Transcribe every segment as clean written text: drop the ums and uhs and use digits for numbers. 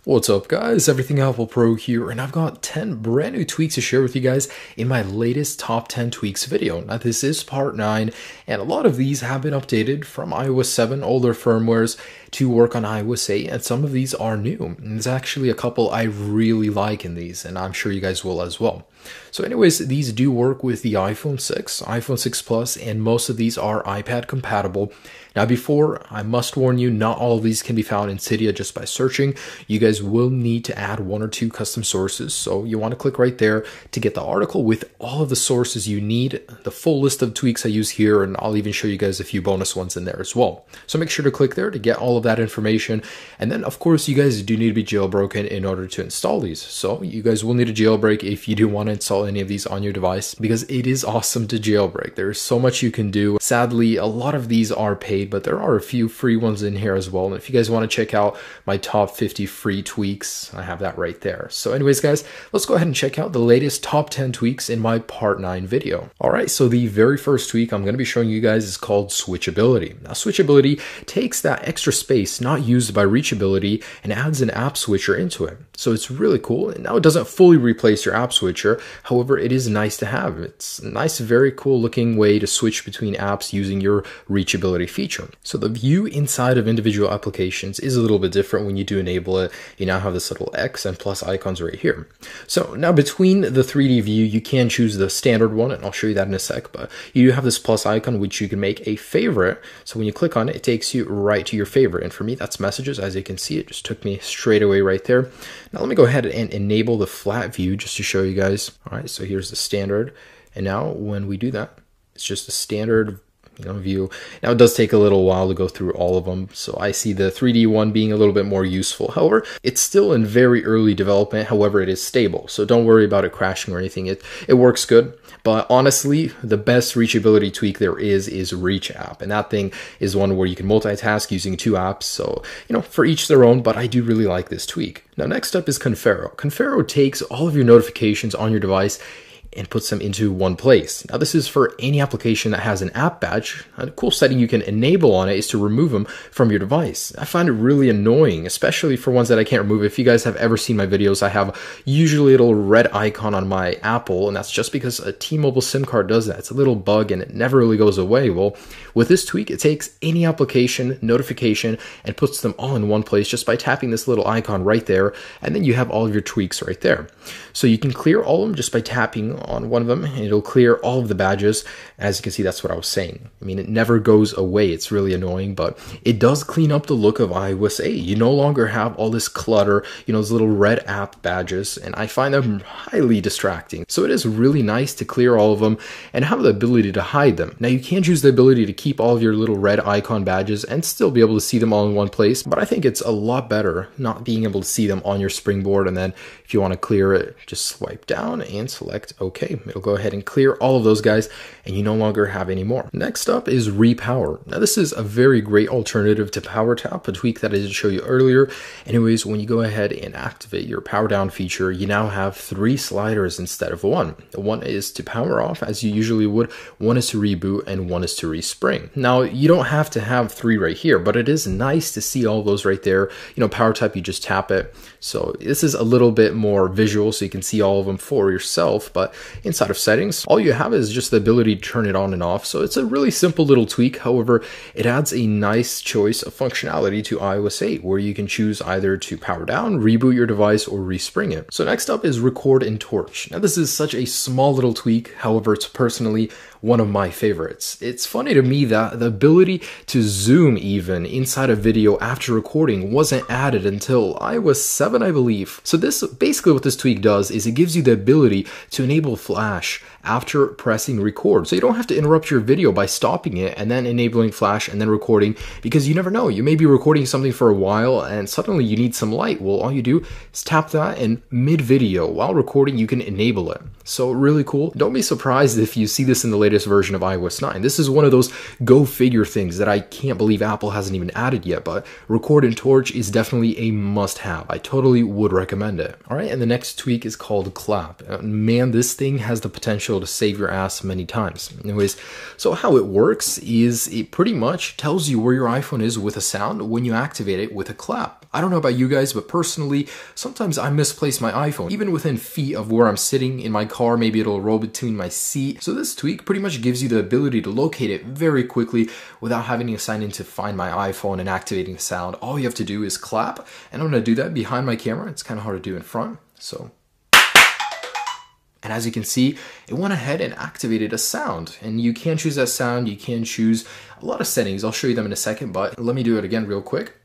What's up guys, Everything Apple Pro here, and I've got 10 brand new tweaks to share with you guys in my latest top 10 tweaks video. Now this is part 9, and a lot of these have been updated from iOS 7, older firmwares, to work on iOS 8, and some of these are new. And there's actually a couple I really like in these, and I'm sure you guys will as well. So anyways, these do work with the iPhone 6, iPhone 6 Plus, and most of these are iPad compatible. Now before, I must warn you, not all of these can be found in Cydia just by searching. You guys will need to add 1 or 2 custom sources, so you want to click right there to get the article with all of the sources you need, the full list of tweaks I use here, and I'll even show you guys a few bonus ones in there as well. So make sure to click there to get all of that information, and then of course you guys do need to be jailbroken in order to install these. So you guys will need a jailbreak if you do want to install any of these on your device, because it is awesome to jailbreak. There's so much you can do. Sadly, a lot of these are paid, but there are a few free ones in here as well. And if you guys want to check out my top 50 free tweaks, I have that right there. So anyways guys, let's go ahead and check out the latest top 10 tweaks in my part 9 video. Alright, so the very first tweak I'm going to be showing you guys is called switchability. Now switchability takes that extra space not used by reachability and adds an app switcher into it. So it's really cool. And now it doesn't fully replace your app switcher, however it is nice to have. It's a nice, very cool looking way to switch between apps using your reachability feature. So the view inside of individual applications is a little bit different when you do enable it. You now have this little X and plus icons right here. So now between the 3D view, you can choose the standard one, and I'll show you that in a sec, but you do have this plus icon which you can make a favorite. So when you click on it, it takes you right to your favorite. And for me, that's messages. As you can see, it just took me straight away right there. Now let me go ahead and enable the flat view just to show you guys. All right, so here's the standard. And now when we do that, it's just a standard view. Now it does take a little while to go through all of them, so I see the 3D one being a little bit more useful. However, it's still in very early development. However, it is stable, so don't worry about it crashing or anything. It works good. But honestly, the best reachability tweak there is Reach App, and that thing is one where you can multitask using 2 apps. So for each their own, but I do really like this tweak. Now next up is Confero. Confero takes all of your notifications on your device and puts them into one place. Now this is for any application that has an app badge. A cool setting you can enable on it is to remove them from your device. I find it really annoying, especially for ones that I can't remove. If you guys have ever seen my videos, I have usually a little red icon on my Apple, and that's just because a T-Mobile SIM card does that. It's a little bug and it never really goes away. Well, with this tweak, it takes any application, notification, and puts them all in one place just by tapping this little icon right there, and then you have all of your tweaks right there. So you can clear all of them just by tapping on one of them, and it'll clear all of the badges. As you can see, that's what I was saying. I mean, it never goes away. It's really annoying, but it does clean up the look of iOS 8. You no longer have all this clutter, those little red app badges, and I find them highly distracting. So it is really nice to clear all of them and have the ability to hide them. Now you can choose the ability to keep all of your little red icon badges and still be able to see them all in one place, but I think it's a lot better not being able to see them on your springboard. And then if you want to clear it, just swipe down and select OK. It'll go ahead and clear all of those guys, and you no longer have any more. Next up is Repower. Now this is a very great alternative to Power Tap, a tweak that I did show you earlier. Anyways, when you go ahead and activate your power down feature, you now have 3 sliders instead of 1. One is to power off, as you usually would, 1 is to reboot, and 1 is to respring. Now you don't have to have 3 right here, but it is nice to see all those right there. Power Tap, you just tap it. So this is a little bit more visual, so you can see all of them for yourself, but inside of settings, all you have is just the ability to turn it on and off. So it's a really simple little tweak. However, it adds a nice choice of functionality to iOS 8, where you can choose either to power down, reboot your device, or respring it. So next up is Record in Torch. Now this is such a small little tweak. However, it's personally one of my favorites. It's funny to me that the ability to zoom even inside a video after recording wasn't added until iOS 7, I believe. So this basically what this tweak does is it gives you the ability to enable flash after pressing record. So you don't have to interrupt your video by stopping it and then enabling flash and then recording, because you never know. You may be recording something for a while and suddenly you need some light. Well, all you do is tap that, and mid-video while recording you can enable it. So really cool. Don't be surprised if you see this in the latest version of iOS 9. This is one of those go figure things that I can't believe Apple hasn't even added yet, but Record in Torch is definitely a must-have. I totally would recommend it. All right, and the next tweak is called Clap. Man, this thing has the potential to save your ass many times. Anyways, so how it works is it pretty much tells you where your iPhone is with a sound when you activate it with a clap. I don't know about you guys, but personally, sometimes I misplace my iPhone, even within feet of where I'm sitting in my car. Maybe it'll roll between my seat. So this tweak pretty much gives you the ability to locate it very quickly without having to sign in to find my iPhone and activating the sound. All you have to do is clap, and I'm gonna do that behind my camera. It's kind of hard to do in front, so. And as you can see, it went ahead and activated a sound. And you can choose that sound, you can choose a lot of settings. I'll show you them in a second, but let me do it again real quick.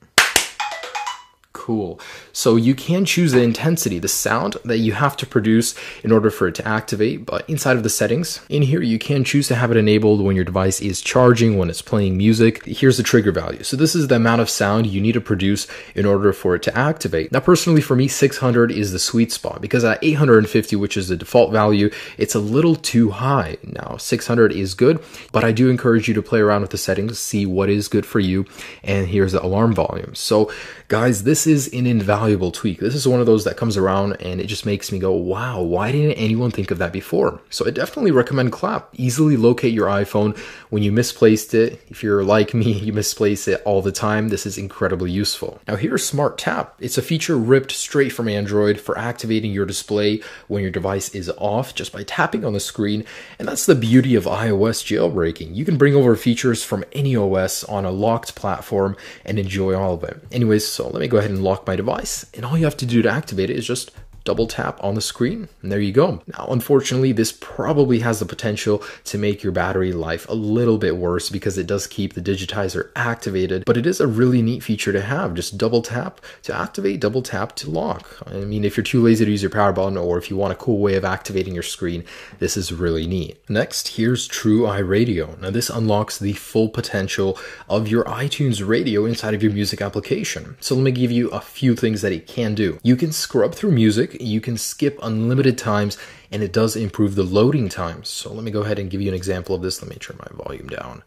Cool. So you can choose the intensity, the sound that you have to produce in order for it to activate. But inside of the settings, in here, you can choose to have it enabled when your device is charging, when it's playing music. Here's the trigger value. So this is the amount of sound you need to produce in order for it to activate. Now, personally, for me, 600 is the sweet spot because at 850, which is the default value, it's a little too high. Now, 600 is good, but I do encourage you to play around with the settings, see what is good for you. And here's the alarm volume. So guys, this is an invaluable tweak. This is one of those that comes around and it just makes me go, wow, why didn't anyone think of that before? So I definitely recommend Clap. Easily locate your iPhone when you misplaced it. If you're like me, you misplace it all the time. This is incredibly useful. Now here's Smart Tap. It's a feature ripped straight from Android for activating your display when your device is off just by tapping on the screen. And that's the beauty of iOS jailbreaking. You can bring over features from any OS on a locked platform and enjoy all of it. Anyways, so let me go ahead and lock my device, and all you have to do to activate it is just double tap on the screen, and there you go. Now, unfortunately, this probably has the potential to make your battery life a little bit worse because it does keep the digitizer activated, but it is a really neat feature to have. Just double tap to activate, double tap to lock. I mean, if you're too lazy to use your power button, or if you want a cool way of activating your screen, this is really neat. Next, here's True iRadio. Now, this unlocks the full potential of your iTunes radio inside of your music application. So let me give you a few things that it can do. You can scrub through music, you can skip unlimited times, and it does improve the loading times. So let me go ahead and give you an example of this. Let me turn my volume down.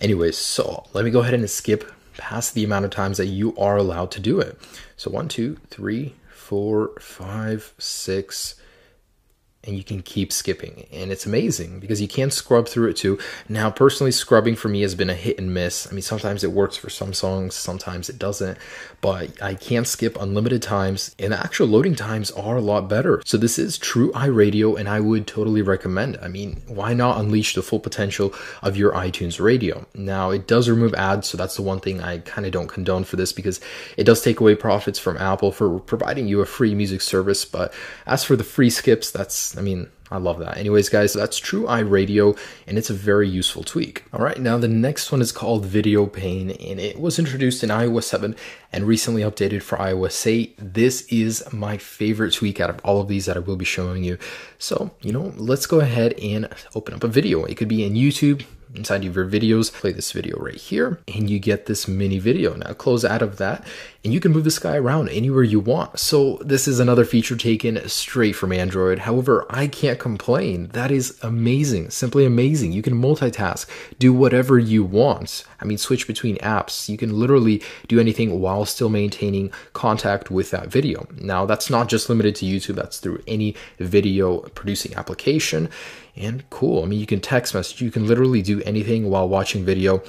Anyways, so let me go ahead and skip past the amount of times that you are allowed to do it. So 1, 2, 3, 4, 5, 6, and you can keep skipping, and it's amazing because you can scrub through it too. Now, personally, scrubbing for me has been a hit and miss. I mean, sometimes it works for some songs, sometimes it doesn't, but I can skip unlimited times, and the actual loading times are a lot better. So this is True iRadio, and I would totally recommend it. I mean, why not unleash the full potential of your iTunes radio? Now, it does remove ads, so that's the one thing I kind of don't condone for this because it does take away profits from Apple for providing you a free music service. But as for the free skips, I love that. Anyways, guys, that's True iRadio, and it's a very useful tweak. All right, now the next one is called Video Pane, and it was introduced in iOS 7 and recently updated for iOS 8. This is my favorite tweak out of all of these that I will be showing you. So, let's go ahead and open up a video. It could be in YouTube. Inside of your videos, play this video right here, and you get this mini video. Now close out of that, and you can move this guy around anywhere you want. So this is another feature taken straight from Android. However, I can't complain. That is amazing, simply amazing. You can multitask, do whatever you want. I mean, switch between apps. You can literally do anything while still maintaining contact with that video. Now, that's not just limited to YouTube. That's through any video producing application. And cool. I mean, you can text message. You can literally do anything while watching video,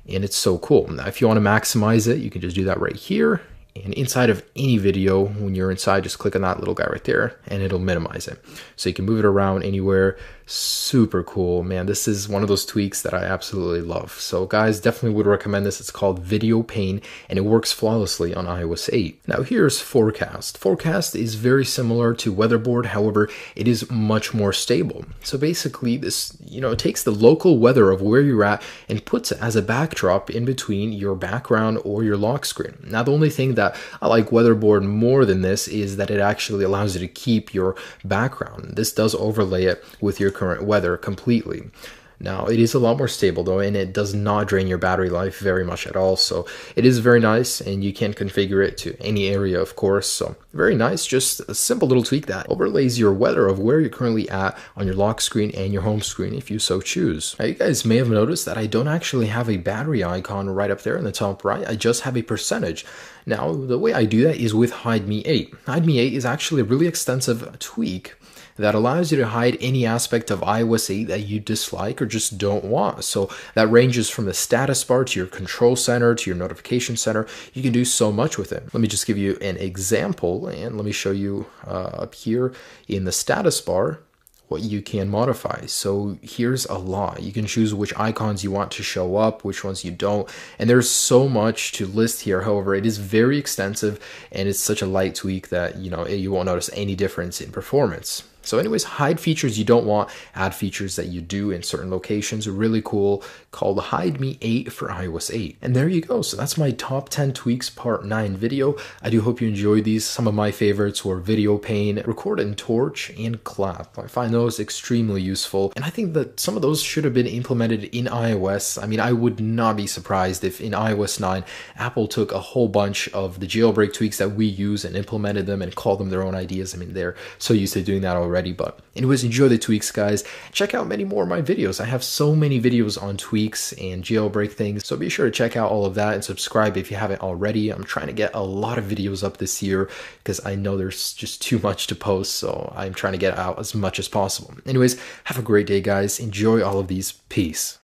and it's so cool. Now, if you want to maximize it, you can just do that right here. And inside of any video, when you're inside, just click on that little guy right there, and it'll minimize it. So you can move it around anywhere. Super cool, man. This is one of those tweaks that I absolutely love. So guys, definitely would recommend this. It's called Video Pane, and it works flawlessly on iOS 8. Now here's Forecast. Forecast is very similar to Weatherboard. However, it is much more stable. So basically this, it takes the local weather of where you're at and puts it as a backdrop in between your background or your lock screen. Now, the only thing that I like Weatherboard more than this is that it actually allows you to keep your background. This does overlay it with your current weather completely. Now, it is a lot more stable though, and it does not drain your battery life very much at all. So it is very nice, and you can configure it to any area, of course. So very nice, just a simple little tweak that overlays your weather of where you're currently at on your lock screen and your home screen if you so choose. Now, you guys may have noticed that I don't actually have a battery icon right up there in the top right. I just have a percentage. Now, the way I do that is with Hide Me 8. Hide Me 8 is actually a really extensive tweak that allows you to hide any aspect of iOS 8 that you dislike or just don't want. So that ranges from the status bar to your control center to your notification center. You can do so much with it. Let me just give you an example, and let me show you up here in the status bar what you can modify. So here's a lot. You can choose which icons you want to show up, which ones you don't, and there's so much to list here. However, it is very extensive, and it's such a light tweak that you won't notice any difference in performance. So anyways, hide features you don't want, add features that you do in certain locations. Really cool, called Hide Me 8 for iOS 8. And there you go. So that's my top 10 tweaks part 9 video. I do hope you enjoyed these. Some of my favorites were video pane, record in Torch, and clap. I find those extremely useful. And I think that some of those should have been implemented in iOS. I mean, I would not be surprised if in iOS 9, Apple took a whole bunch of the jailbreak tweaks that we use and implemented them and called them their own ideas. I mean, they're so used to doing that already. But anyways, enjoy the tweaks, guys. Check out many more of my videos. I have so many videos on tweaks and jailbreak things, so be sure to check out all of that and subscribe if you haven't already. I'm trying to get a lot of videos up this year because I know there's just too much to post, so I'm trying to get out as much as possible. Anyways, have a great day, guys. Enjoy all of these. Peace.